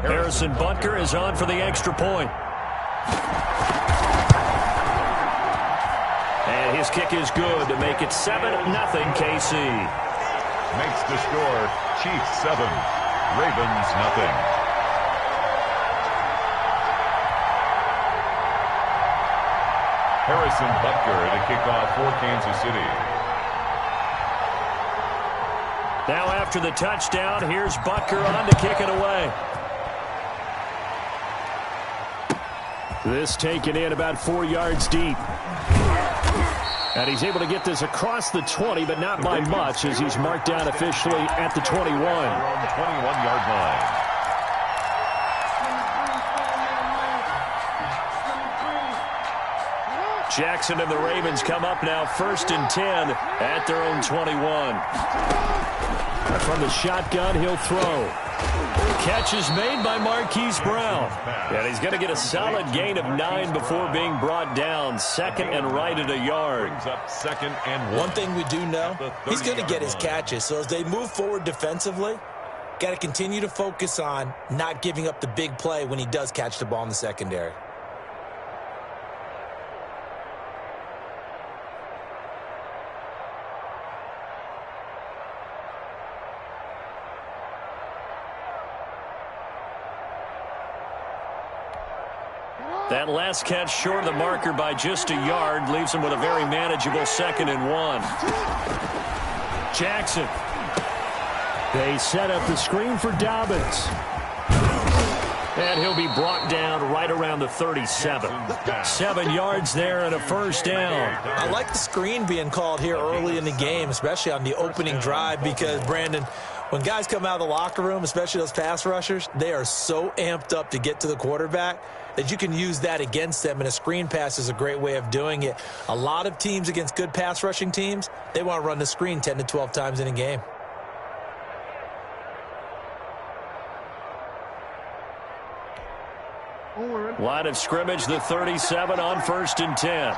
Harrison Butker is on for the extra point. And his kick is good to make it 7-0 KC. Makes the score Chiefs 7, Ravens 0. Harrison Butker to kick off for Kansas City. Now after the touchdown, here's Butker on to kick it away. This taken in about 4 yards deep. And he's able to get this across the 20, but not by much, as he's marked down officially at the 21. On the 21-yard line. Jackson and the Ravens come up now 1st and 10 at their own 21. From the shotgun, he'll throw. Catch is made by Marquise Brown. And he's going to get a solid gain of 9 before being brought down. 2nd and right at a yard. Second and 1. One thing we do know, he's going to get his catches. So as they move forward defensively, got to continue to focus on not giving up the big play when he does catch the ball in the secondary. That last catch short of the marker by just a yard leaves him with a very manageable 2nd and 1. Jackson. They set up the screen for Dobbins. And he'll be brought down right around the 37. 7 yards there and a first down. I like the screen being called here early in the game, especially on the opening drive, because, Brandon, when guys come out of the locker room, especially those pass rushers, they are so amped up to get to the quarterback that you can use that against them, and a screen pass is a great way of doing it. A lot of teams against good pass rushing teams, they want to run the screen 10 to 12 times in a game. Line of scrimmage, the 37 on 1st and 10.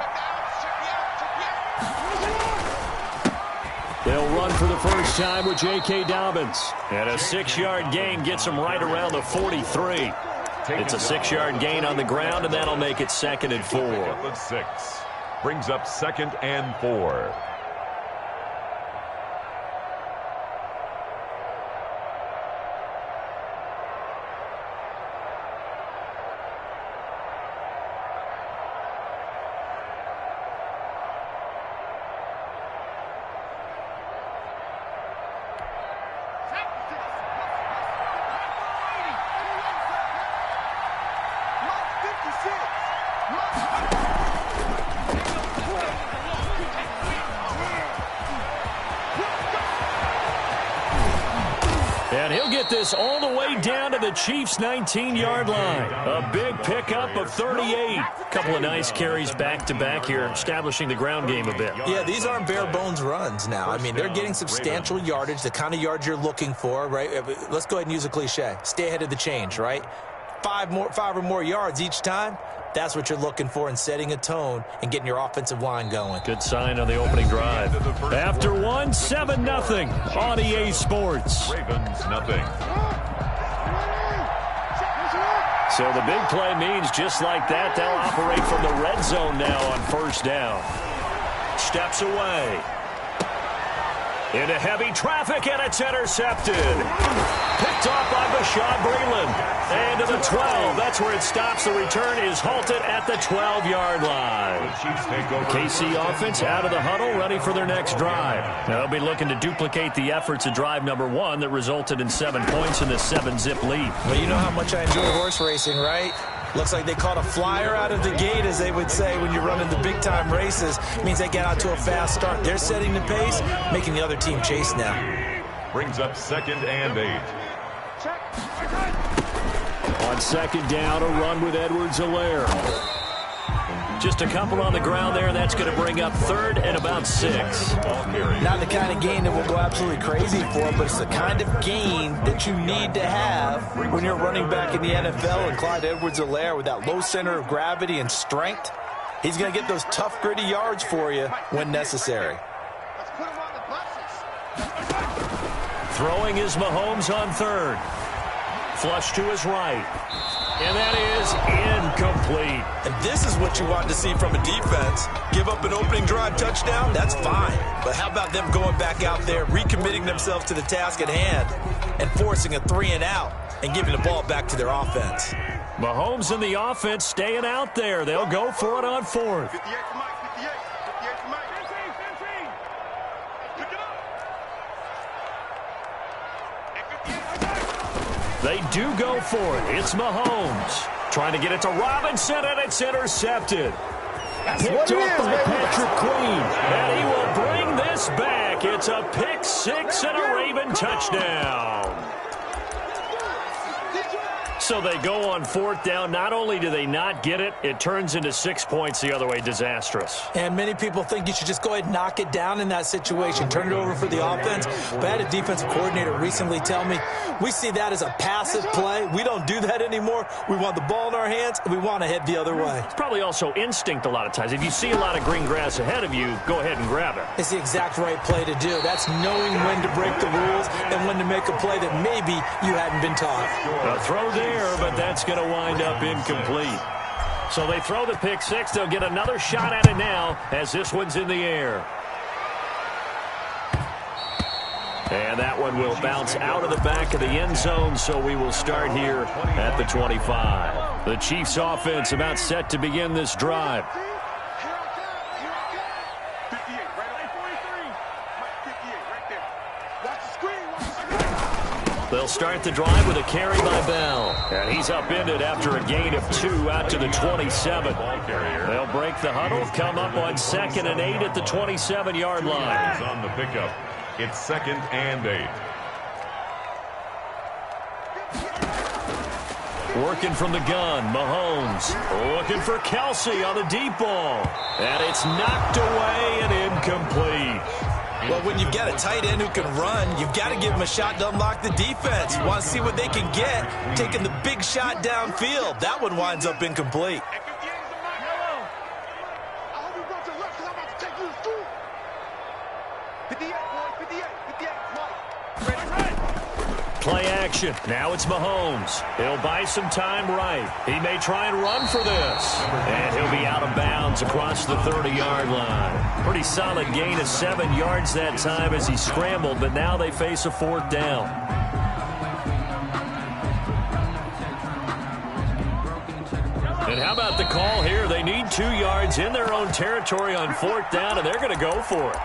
They'll run for the first time with J.K. Dobbins. And a 6-yard gain gets him right around the 43. It's a 6-yard gain on the ground, and that'll make it 2nd and 4. 6 brings up 2nd and 4. And he'll get this all the way down to the Chiefs' 19-yard line. A big pickup of 38. A couple of nice carries back-to-back here, establishing the ground game a bit. Yeah, these aren't bare-bones runs now. I mean, they're getting substantial yardage, the kind of yards you're looking for, right? Let's go ahead and use a cliche. Stay ahead of the change, right? 5 or more yards each time. That's what you're looking for in setting a tone and getting your offensive line going. Good sign on the opening drive. After one, 7-0 on EA Sports. Ravens 0. So the big play means just like that, they'll operate from the red zone now on first down. Steps away. Into heavy traffic, and it's intercepted. Picked off by Bashaud Breeland. And to the 12. That's where it stops. The return is halted at the 12-yard line. KC offense out of the huddle, ready for their next drive. They'll be looking to duplicate the efforts of drive number 1 that resulted in 7 points in the 7-zip lead. Well, you know how much I enjoy horse racing, right? Looks like they caught a flyer out of the gate, as they would say when you're running the big-time races. It means they get out to a fast start. They're setting the pace, making the other team chase now. Brings up 2nd and 8. On 2nd down, a run with Edwards-Helaire. Just a couple on the ground there. That's going to bring up 3rd and about 6. Not the kind of gain that we'll go absolutely crazy for, but it's the kind of gain that you need to have when you're running back in the NFL. And Clyde Edwards-Helaire, with that low center of gravity and strength, he's going to get those tough, gritty yards for you when necessary. Throwing is Mahomes on 3rd. Flush to his right. And that is incomplete. And this is what you want to see from a defense. Give up an opening drive touchdown, that's fine. But how about them going back out there, recommitting themselves to the task at hand, and forcing a 3-and-out and giving the ball back to their offense. Mahomes and the offense staying out there. They'll go for it on fourth. They do go for it. It's Mahomes. Trying to get it to Robinson, and it's intercepted. Picked up by Patrick Queen. And he will bring this back. It's a pick six and a Raven touchdown. So they go on fourth down. Not only do they not get it, it turns into 6 points the other way. Disastrous. And many people think you should just go ahead and knock it down in that situation. Turn it over for the offense. But I had a defensive coordinator recently tell me, we see that as a passive play. We don't do that anymore. We want the ball in our hands, and we want to head the other way. It's probably also instinct a lot of times. If you see a lot of green grass ahead of you, go ahead and grab it. It's the exact right play to do. That's knowing when to break the rules and when to make a play that maybe you hadn't been taught. A throw there, but that's going to wind up incomplete. So they throw the pick six. They'll get another shot at it now as this one's in the air. And that one will bounce out of the back of the end zone, so we will start here at the 25. The Chiefs offense about set to begin this drive. They'll start the drive with a carry by Bell. And he's upended after a gain of 2 out to the 27. They'll break the huddle, come up on 2nd and 8 at the 27-yard line. On the pickup. It's 2nd and 8. Working from the gun, Mahomes. Looking for Kelsey on the deep ball. And it's knocked away and incomplete. Well, when you've got a tight end who can run, you've got to give him a shot to unlock the defense. Want to see what they can get, taking the big shot downfield. That one winds up incomplete. Play action. Now it's Mahomes. He'll buy some time right. He may try and run for this. And he'll be out of bounds across the 30-yard line. Pretty solid gain of 7 yards that time as he scrambled, but now they face a 4th down. And how about the call here? They need 2 yards in their own territory on 4th down, and they're going to go for it.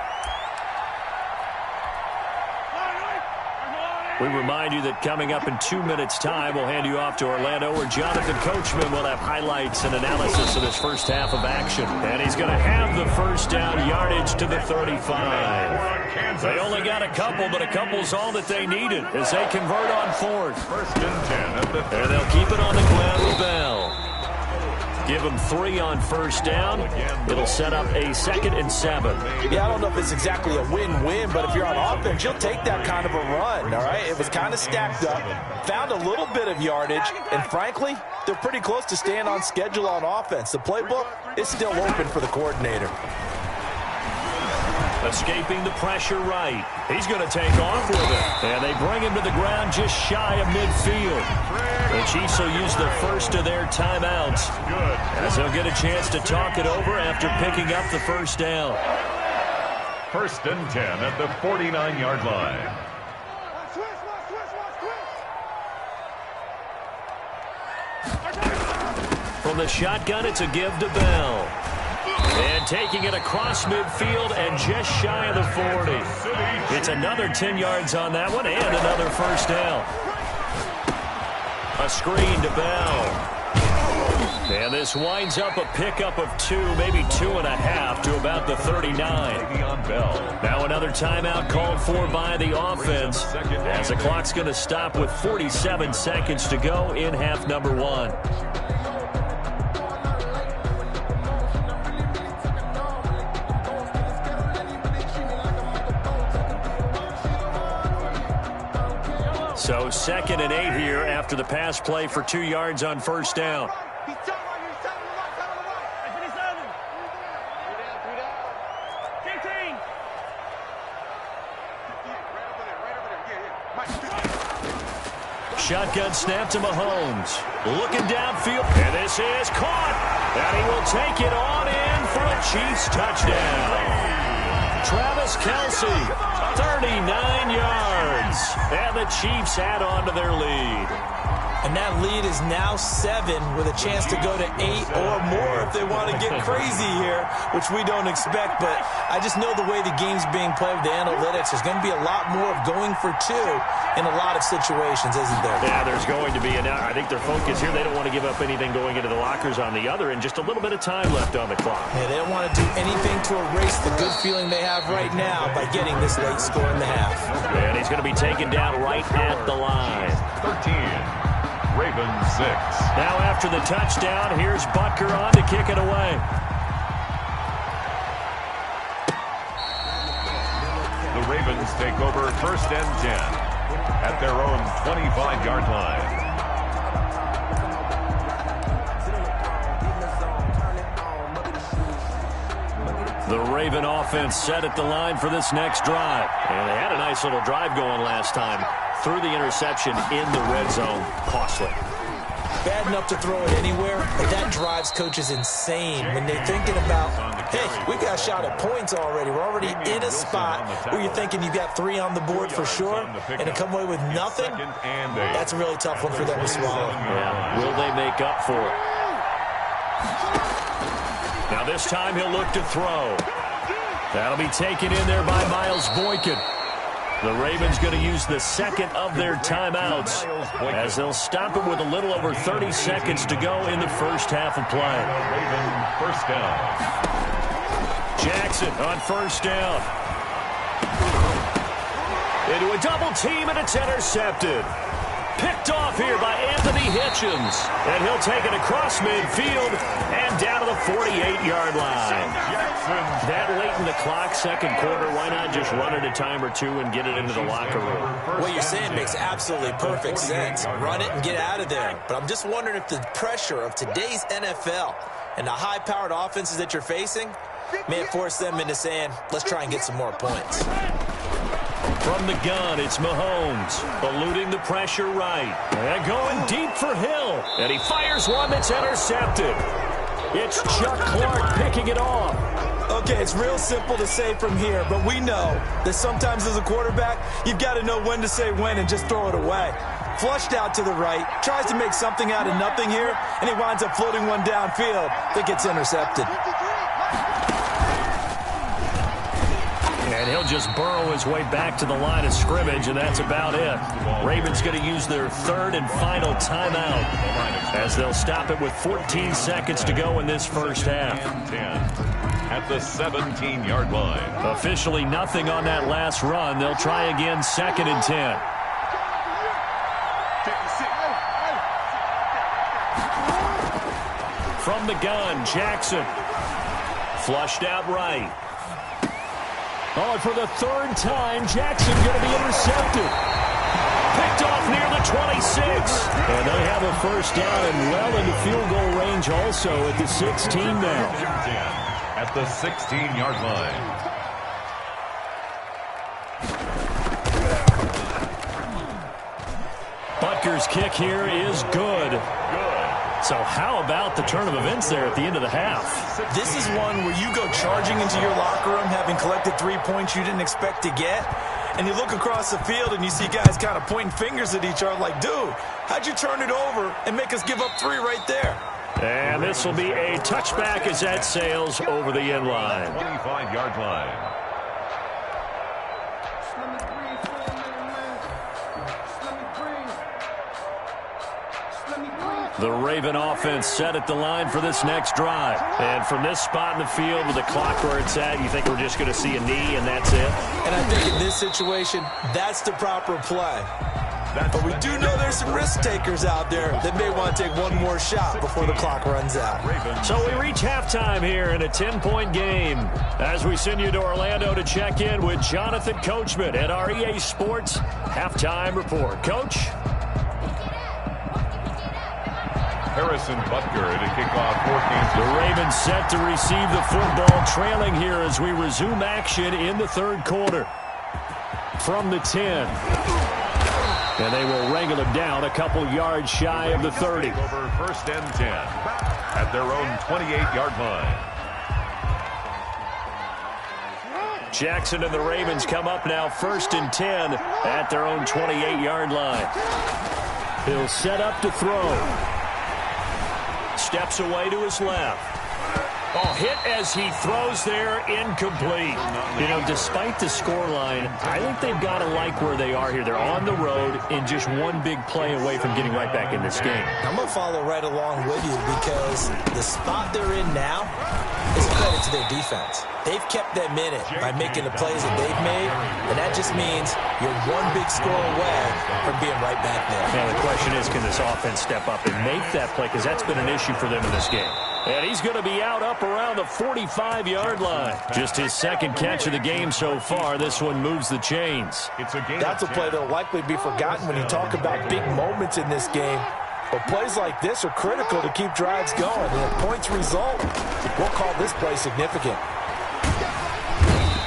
We remind you that coming up in 2 minutes' time, we'll hand you off to Orlando, where Jonathan Coachman will have highlights and analysis of this first half of action. And he's going to have the first down yardage to the 35. They only got a couple, but a couple's all that they needed as they convert on 4th. 1st and 10 at the 30. And they'll keep it on the ground with Bell. Give them 3 on 1st down. It'll set up a 2nd and 7. Yeah, I don't know if it's exactly a win-win, but if you're on offense, you'll take that kind of a run, all right? It was kind of stacked up, found a little bit of yardage, and frankly, they're pretty close to staying on schedule on offense. The playbook is still open for the coordinator. Escaping the pressure right. He's going to take off with it. And they bring him to the ground just shy of midfield. The Chiefs will use the first of their timeouts as they'll get a chance to talk it over after picking up the first down. 1st and 10 at the 49-yard line. From the shotgun, it's a give to Bell. And taking it across midfield and just shy of the 40. It's another 10 yards on that one and another first down. A screen to Bell. And this winds up a pickup of 2, maybe 2.5 to about the 39. Now another timeout called for by the offense as the clock's going to stop with 47 seconds to go in half number 1. So 2nd and 8 here after the pass play for 2 yards on 1st down. shotgun snap to Mahomes. Looking downfield, and this is caught. And he will take it on in for a Chiefs touchdown. Travis Kelce, 39 yards. And the Chiefs add on to their lead. And that lead is now 7 with a chance to go to 8 or more if they want to get crazy here, which we don't expect. But I just know the way the game's being played with the analytics, there's going to be a lot more of going for 2 in a lot of situations, isn't there? Yeah, there's going to be. And I think their focus here, they don't want to give up anything going into the lockers on the other, and just a little bit of time left on the clock. Yeah, they don't want to do anything to erase the good feeling they have right now by getting this late score in the half. And he's going to be taken down right at the line. 13. Ravens 6. Now after the touchdown, here's Butker on to kick it away. The Ravens take over 1st and 10 at their own 25-yard line. The Raven offense set at the line for this next drive. And they had a nice little drive going last time. Threw the interception in the red zone. Costly. Bad enough to throw it anywhere, but that drives coaches insane when they're thinking about, hey, we got a shot at points already. We're already in a spot where you're thinking you've got 3 on the board for sure, and to come away with nothing, that's a really tough one for them to swallow. Yeah. Will they make up for it? Now this time he'll look to throw. That'll be taken in there by Miles Boykin. The Ravens going to use the second of their timeouts as they'll stop it with a little over 30 seconds to go in the first half of play. Raven first down. Jackson on first down. Into a double team, and it's intercepted. Picked off here by Anthony Hitchens. And he'll take it across midfield and down to the 48-yard line. That late in the clock, second quarter, why not just run it a time or two and get it into the locker room? What you're saying makes absolutely perfect sense. Run it and get out of there. But I'm just wondering if the pressure of today's NFL and the high-powered offenses that you're facing may force them into saying, let's try and get some more points. From the gun, it's Mahomes, eluding the pressure right. And going deep for Hill. And he fires one that's intercepted. It's Chuck Clark picking it off. Okay, it's real simple to say from here, but we know that sometimes as a quarterback, you've got to know when to say when and just throw it away. Flushed out to the right, tries to make something out of nothing here, and he winds up floating one downfield that gets intercepted. And he'll just burrow his way back to the line of scrimmage, and that's about it. Ravens going to use their third and final timeout as they'll stop it with 14 seconds to go in this first half. At the 17-yard line. Officially nothing on that last run. They'll try again, 2nd and 10. From the gun, Jackson. Flushed out right. Oh, and for the third time, Jackson going to be intercepted. Picked off near the 26. And they have a first down and well into field goal range also at the 16 now. At the 16-yard line. Butker's kick here is good. So how about the turn of events there at the end of the half? This is one where you go charging into your locker room having collected 3 points you didn't expect to get, and you look across the field and you see guys kind of pointing fingers at each other like, dude, how'd you turn it over and make us give up 3 right there? And this will be a touchback as that sails over the end line. 25-yard line. The Raven offense set at the line for this next drive. And from this spot in the field with the clock where it's at, you think we're just going to see a knee and that's it? And I think in this situation, that's the proper play. But we do know there's some risk takers out there that may want to take one more shot before the clock runs out. So we reach halftime here in a 10-point game as we send you to Orlando to check in with Jonathan Coachman at our EA Sports Halftime Report. Coach? Harrison Butker to kick off 14th. The Ravens set to receive the football, trailing here as we resume action in the third quarter. From the 10. And they will wrangle him down a couple yards shy of the 30. Over 1st and 10 at their own 28-yard line. Jackson and the Ravens come up now 1st and 10 at their own 28-yard line. He'll set up to throw. Steps away to his left. Oh, hit as he throws there, incomplete. You know, despite the scoreline, I think they've got to like where they are here. They're on the road and just one big play away from getting right back in this game. I'm going to follow right along with you because the spot they're in now is a credit to their defense. They've kept them in it by making the plays that they've made, and that just means you're one big score away from being right back there. Now, the question is, can this offense step up and make that play? Because that's been an issue for them in this game. And he's going to be out up around the 45-yard line. Just his second catch of the game so far. This one moves the chains. That's a play that will likely be forgotten when you talk about big moments in this game. But plays like this are critical to keep drives going. And if points result, we'll call this play significant.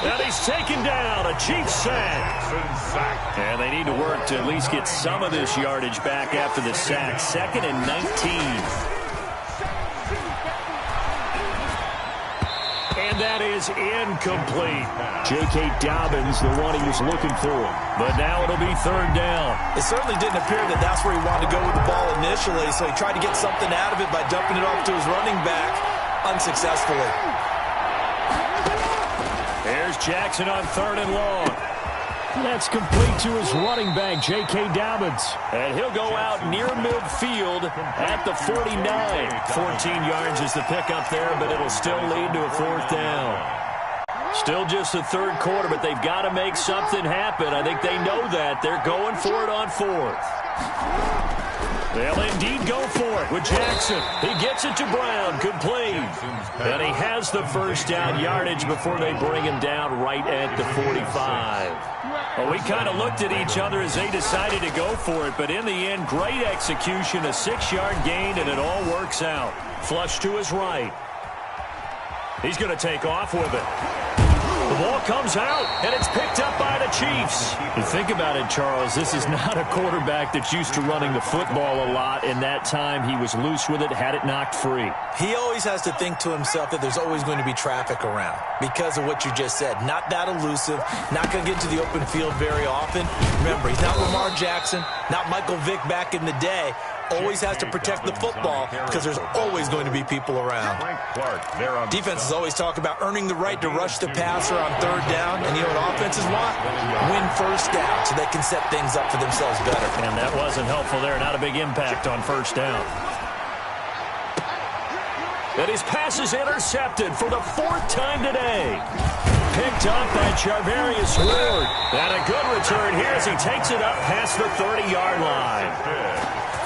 And he's taken down, a Chiefs sack. And they need to work to at least get some of this yardage back after the sack. 2nd and 19. And that is incomplete. J.K. Dobbins, the one he was looking for. But now it'll be 3rd down. It certainly didn't appear that that's where he wanted to go with the ball initially, so he tried to get something out of it by dumping it off to his running back unsuccessfully. There's Jackson on 3rd and long. That's complete to his running back, J.K. Dobbins. And he'll go out near midfield at the 49. 14 yards is the pickup there, but it'll still lead to a 4th down. Still just the 3rd quarter, but they've got to make something happen. I think they know that. They're going for it on 4th. They'll indeed go for it with Jackson. He gets it to Brown, complete. And he has the 1st down yardage before they bring him down right at the 45. Well, we kind of looked at each other as they decided to go for it, but in the end, great execution, a 6-yard gain, and it all works out. Flush to his right. He's going to take off with it. The ball comes out, and it's picked up by the Chiefs. You think about it, Charles, this is not a quarterback that's used to running the football a lot. In that time, he was loose with it, had it knocked free. He always has to think to himself that there's always going to be traffic around because of what you just said. Not that elusive, not going to get into the open field very often. Remember, he's not Lamar Jackson, not Michael Vick back in the day. Always has to protect the football because there's always going to be people around. Defenses always talk about earning the right to rush the passer on 3rd down, and you know what offenses want? Win 1st down so they can set things up for themselves better. And that wasn't helpful there. Not a big impact on 1st down. And his pass is intercepted for the 4th time today. Picked up by Charvarius Ward. And a good return here as he takes it up past the 30-yard line.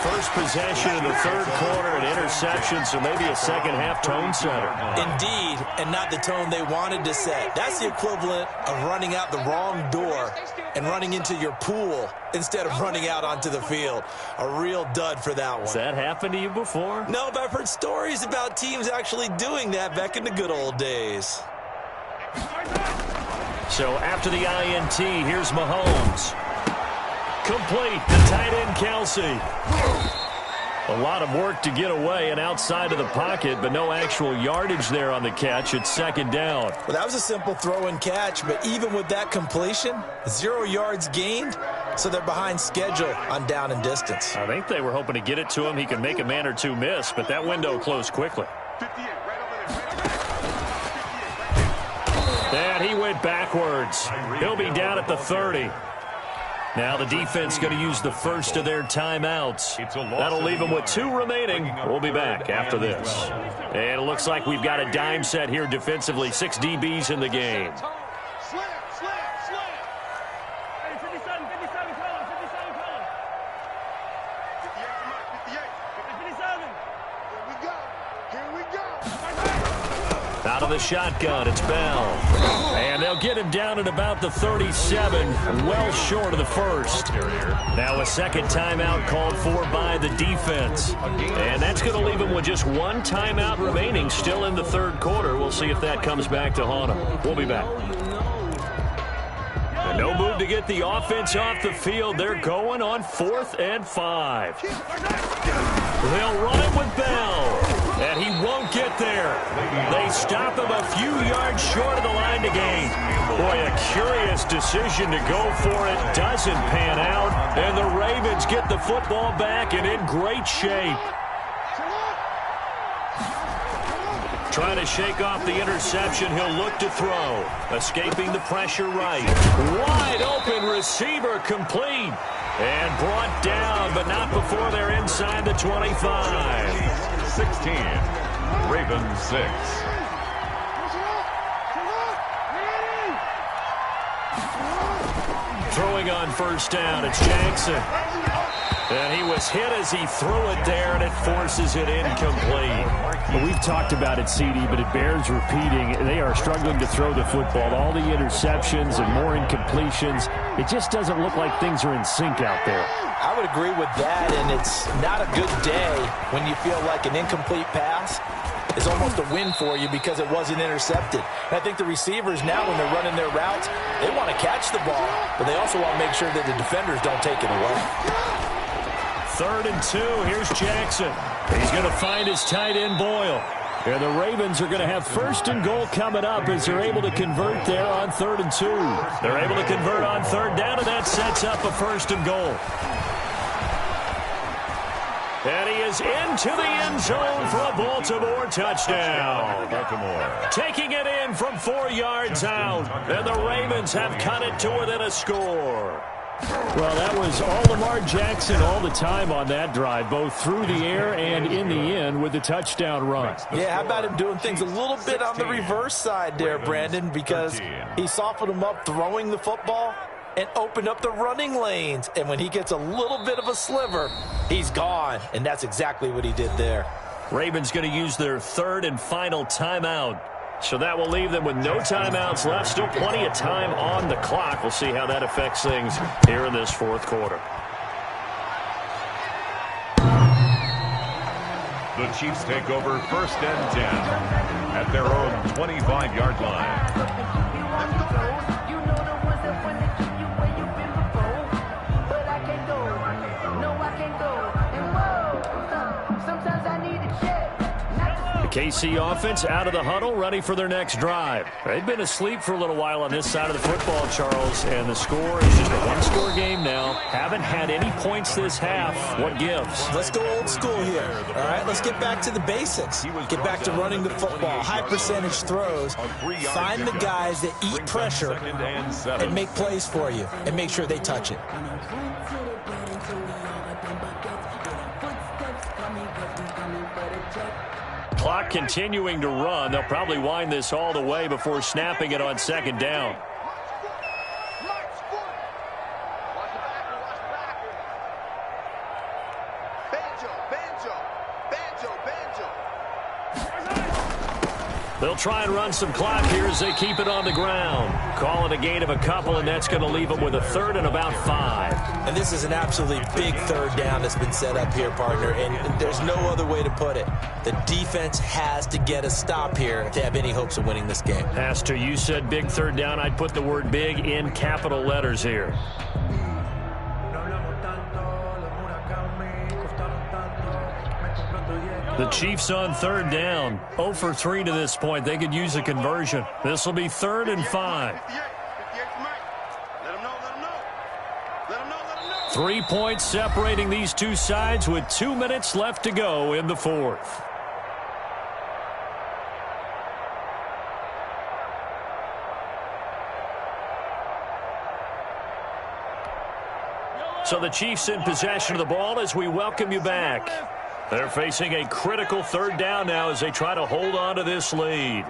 First possession in the 3rd quarter, an interception, so maybe a second-half tone setter. Indeed, and not the tone they wanted to set. That's the equivalent of running out the wrong door and running into your pool instead of running out onto the field. A real dud for that one. Has that happened to you before? No, but I've heard stories about teams actually doing that back in the good old days. So after the INT, here's Mahomes. Complete to tight end Kelsey. A lot of work to get away and outside of the pocket, but no actual yardage there on the catch. It's 2nd down. Well, that was a simple throw and catch, but even with that completion, 0 yards gained, so they're behind schedule on down and distance. I think they were hoping to get it to him. He could make a man or two miss, but that window closed quickly. And he went backwards. He'll be down at the 30. Now the defense going to use the 1st of their timeouts. That'll leave them with 2 remaining. We'll be back after this. And it looks like we've got a dime set here defensively. 6 DBs in the game. Out of the shotgun, it's Bell. And they'll get him down at about the 37, well short of the 1st. Now a 2nd timeout called for by the defense. And that's going to leave him with just 1 timeout remaining still in the 3rd quarter. We'll see if that comes back to haunt him. We'll be back. And no move move to get the offense off the field. They're going on 4th and 5. They'll run it with Bell, and he won't get there. They stop him a few yards short of the line to gain. Boy, a curious decision to go for it. Doesn't pan out, and the Ravens get the football back and in great shape. Trying to shake off the interception. He'll look to throw. Escaping the pressure right. Wide open receiver complete. And brought down, but not before they're inside the 25. 16. Ravens 6. Throwing on 1st down, it's Jackson. And he was hit as he threw it there, and it forces it incomplete. Well, we've talked about it, CD, but it bears repeating. They are struggling to throw the football. All the interceptions and more incompletions. It just doesn't look like things are in sync out there. I would agree with that, and it's not a good day when you feel like an incomplete pass is almost a win for you because it wasn't intercepted. And I think the receivers now, when they're running their routes, they want to catch the ball, but they also want to make sure that the defenders don't take it away. 3rd and 2. Here's Jackson. He's going to find his tight end, Boyle. And the Ravens are going to have 1st and goal coming up as they're able to convert there on 3rd and 2. They're able to convert on 3rd down, and that sets up a 1st and goal. And he is into the end zone for a Baltimore touchdown. Baltimore. Taking it in from 4 yards out. And the Ravens have cut it to within a score. Well, that was all Lamar Jackson all the time on that drive, both through the air and in the end with the touchdown run. Yeah, how about him doing things a little bit on the reverse side there, Brandon, because he softened him up throwing the football and opened up the running lanes. And when he gets a little bit of a sliver, he's gone. And that's exactly what he did there. Ravens going to use their 3rd and final timeout. So that will leave them with no timeouts left. Still plenty of time on the clock. We'll see how that affects things here in this 4th quarter. The Chiefs take over 1st and 10 at their own 25-yard line. KC offense out of the huddle, ready for their next drive. They've been asleep for a little while on this side of the football, Charles, and the score is just a one-score game now. Haven't had any points this half. What gives? Let's go old school here. All right, let's get back to the basics. Get back to running the football, high percentage throws. Find the guys that eat pressure and make plays for you and make sure they touch it. Clock continuing to run. They'll probably wind this all the way before snapping it on 2nd down. They'll try and run some clock here as they keep it on the ground. Call it a gain of a couple, and that's going to leave them with a 3rd and about 5. And this is an absolutely big 3rd down that's been set up here, partner, and there's no other way to put it. The defense has to get a stop here to have any hopes of winning this game. Pastor, you said big 3rd down. I'd put the word big in capital letters here. The Chiefs on 3rd down. 0 for 3 to this point. They could use a conversion. This will be 3rd and 5. 3 points separating these two sides with 2 minutes left to go in the 4th. So the Chiefs in possession of the ball as we welcome you back. They're facing a critical 3rd down now as they try to hold on to this lead.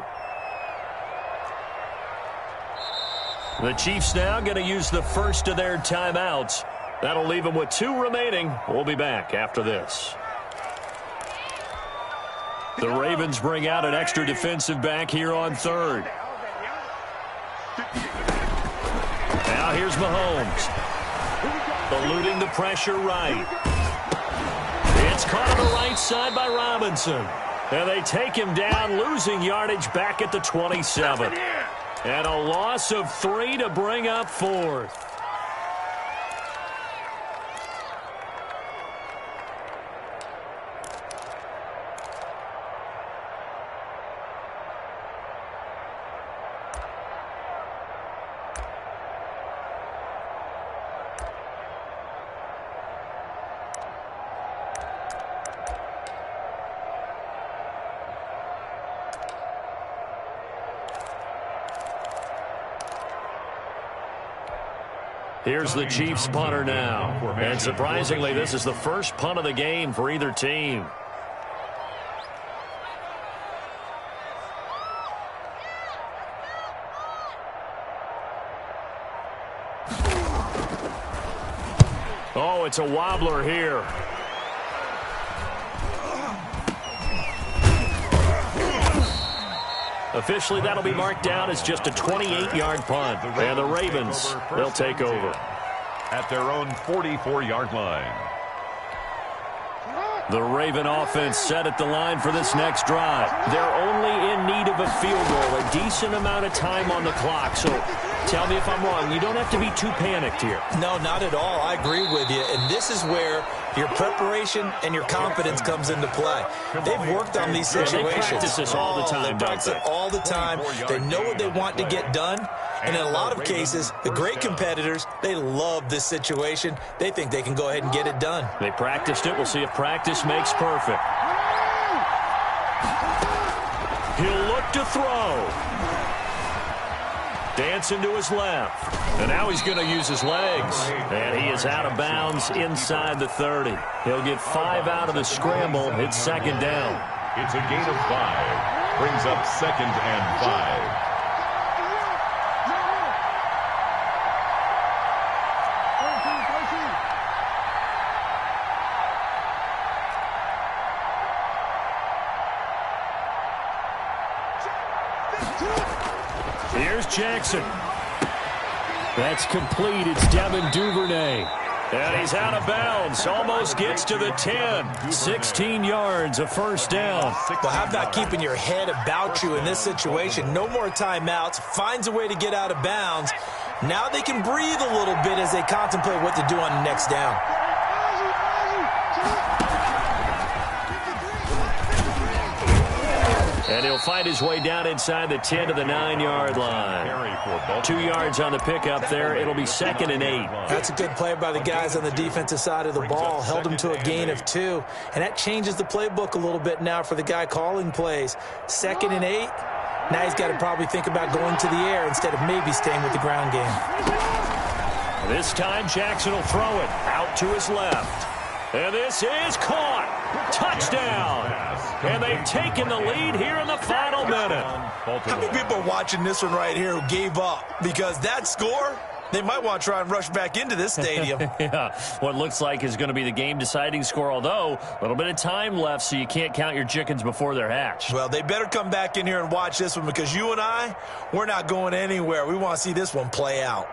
The Chiefs now going to use the first of their timeouts. That'll leave them with 2 remaining. We'll be back after this. The Ravens bring out an extra defensive back here on 3rd. Now here's Mahomes. Eluding the pressure right. It's caught on the right side by Robinson. And they take him down, losing yardage back at the 27. And a loss of 3 to bring up 4th. Here's the Chiefs punter now. And surprisingly, this is the first punt of the game for either team. Oh, it's a wobbler here. Officially, that'll be marked down as just a 28-yard punt. And the Ravens, they'll take over. At their own 44-yard line. The Raven offense set at the line for this next drive. They're only in need of a field goal, a decent amount of time on the clock. So tell me if I'm wrong. You don't have to be too panicked here. No, not at all. I agree with you. And this is where your preparation and your confidence comes into play. They've worked on these situations. They practice this all the time, They practice it all the time. They know what they want to get done. And in a lot of cases, the great competitors, they love this situation. They think they can go ahead and get it done. They practiced it. We'll see if practice makes perfect. He'll look to throw. Dancing to his left. And now he's going to use his legs. And he is out of bounds inside the 30. He'll get 5 out of the scramble. It's second down. It's a gain of 5. Brings up 2nd and 5. Here's Jackson. That's complete. It's Devin Duvernay. And he's out of bounds. Almost gets to the 10. 16 yards, a first down. Well, how about keeping your head about you in this situation? No more timeouts. Finds a way to get out of bounds. Now they can breathe a little bit as they contemplate what to do on the next down. And he'll find his way down inside the 10 to the 9-yard line. 2 yards on the pickup there. It'll be 2nd and 8. That's a good play by the guys on the defensive side of the ball. Held him to a gain of 2. And that changes the playbook a little bit now for the guy calling plays. 2nd and 8. Now he's got to probably think about going to the air instead of maybe staying with the ground game. This time Jackson will throw it out to his left. And this is caught. Touchdown. And they've taken the lead here in the final minute. How many people are watching this one right here who gave up? Because that score, they might want to try and rush back into this stadium. Yeah, what looks like is going to be the game-deciding score, although a little bit of time left, so you can't count your chickens before they're hatched. Well, they better come back in here and watch this one because you and I, we're not going anywhere. We want to see this one play out.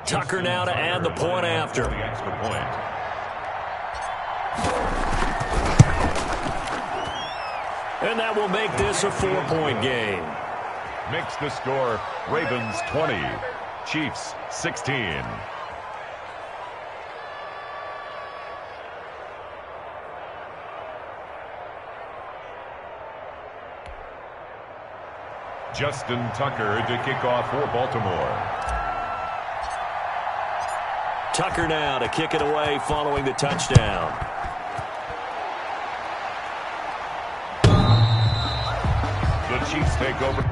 Tucker now to add the point after. The extra point. And that will make this a 4-point game. Makes the score Ravens 20, Chiefs 16. Justin Tucker to kick off for Baltimore. Tucker now to kick it away following the touchdown. The Chiefs take over.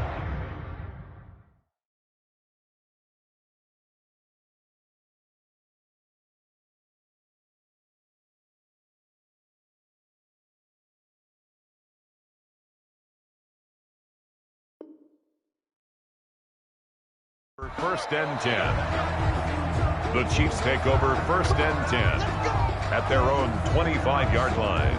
First and 10. The Chiefs take over 1st and 10 at their own 25-yard line.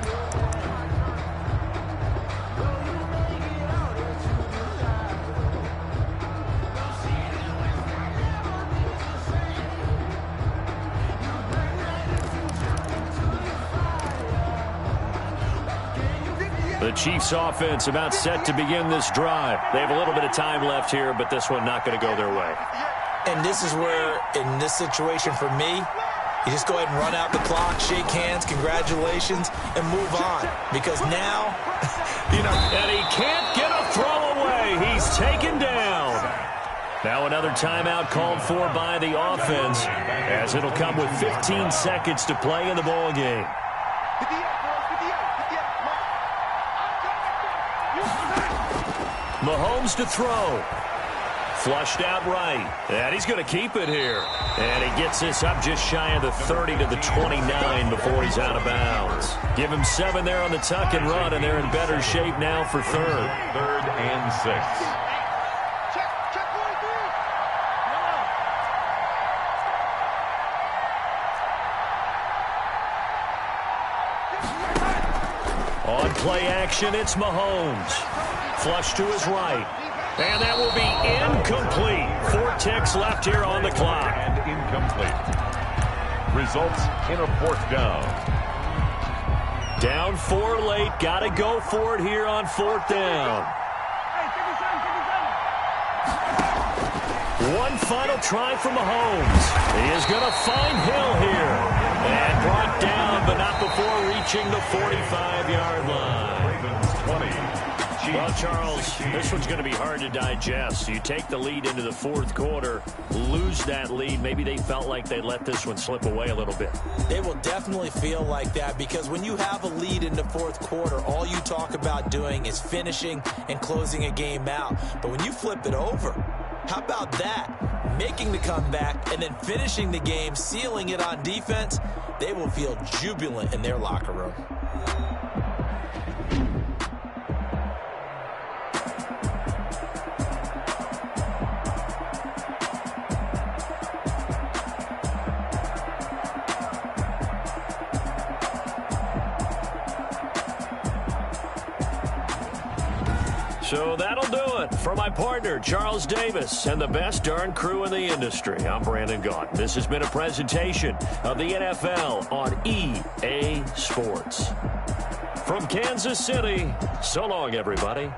The Chiefs offense about set to begin this drive. They have a little bit of time left here, but this one not going to go their way. And this is where, in this situation for me, you just go ahead and run out the clock, shake hands, congratulations, and move on. Because now, you know. And he can't get a throw away. He's taken down. Now another timeout called for by the offense, as it'll come with 15 seconds to play in the ball game. Mahomes to throw. Flushed out right. And he's going to keep it here. And he gets this up just shy of the 30 to the 29 before he's out of bounds. Give him 7 there on the tuck and run, and they're in better shape now for third. 3rd and 6. On play action, it's Mahomes. Flush to his right. And that will be incomplete. 4 ticks left here on the clock. And incomplete. Results in a 4th down. Down 4 late. Got to go for it here on 4th down. One final try for Mahomes. He is going to find Hill here. And brought down, but not before reaching the 45-yard line. Ravens 20. Well, Charles, this one's going to be hard to digest. You take the lead into the 4th quarter, lose that lead. Maybe they felt like they let this one slip away a little bit. They will definitely feel like that because when you have a lead in the 4th quarter, all you talk about doing is finishing and closing a game out. But when you flip it over, how about that? Making the comeback and then finishing the game, sealing it on defense, they will feel jubilant in their locker room. So that'll do it for my partner, Charles Davis, and the best darn crew in the industry. I'm Brandon Gaudin. This has been a presentation of the NFL on EA Sports. From Kansas City, so long, everybody.